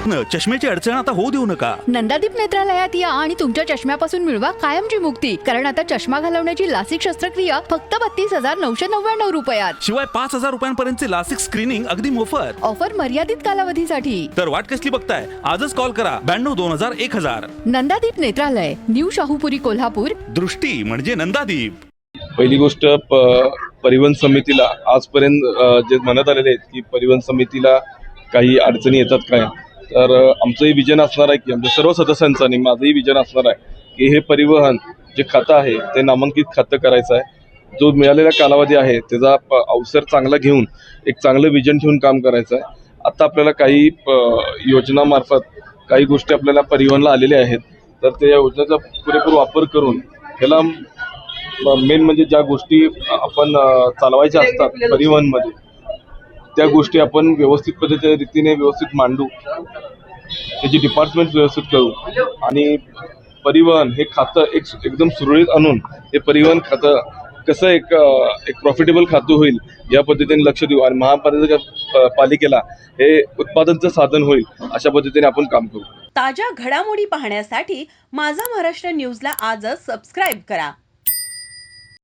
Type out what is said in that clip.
दुखणं, चष्म्याची अडचण आता होऊ देऊ नका. नंदादीप नेत्रालयात या आणि तुमच्या चष्म्यापासून मिळवा कायमची मुक्ती. कारण आता चष्मा घालवण्याची लासिक शस्त्रक्रिया फक्त 32,999 रुपयात. शिवाय 5,000 रुपयांपर्यंतचे लासिक स्क्रीनिंग अगदी मोफत. ऑफर मर्यादित कालावधीसाठी. तर वाट कसली बघताय, आजच कॉल करा 92-2000-1000. नंदादीप नेत्रालय, न्यू शाहूपुरी, कोल्हापूर. दृष्टी म्हणजे नंदादीप. पहिली गोष्ट परिवहन समितीला आजपर्यंत जे म्हणत आलेले आहेत की परिवहन समितीला काही अडचणी येतात काय, तर आमचंही विजन असणार आहे की आमच्या सर्व सदस्यांचं आणि माझंही विजन असणार आहे की हे परिवहन जे खातं आहे ते नामांकित खातं करायचं आहे. जो मिळालेला कालावधी आहे त्याचा अवसर चांगला घेऊन एक चांगलं विजन ठेवून काम करायचं आहे. आता आपल्याला काही योजनामार्फत काही गोष्टी आपल्याला परिवहनला आलेल्या आहेत, तर त्या योजनेचा पुरेपूर वापर करून ह्याला मेन म्हणजे ज्या गोष्टी आपण चालवायच्या असतात परिवहनमध्ये त्या गोष्टी आपण व्यवस्थित पद्धतीने रीतीने व्यवस्थित मांडू, त्याची डिपार्टमेंट व्यवस्थित करू आणि परिवहन हे खातं एकदम सुरळीत आणून हे परिवहन खातं कसं एक प्रॉफिटेबल खातं होईल या पद्धतीने लक्ष देऊ आणि महापालिकेला हे उत्पादनचं साधन होईल अशा पद्धतीने आपण काम करू. ताज्या घडामोडी पाहण्यासाठी माझा महाराष्ट्र न्यूजला आजच सबस्क्राईब करा.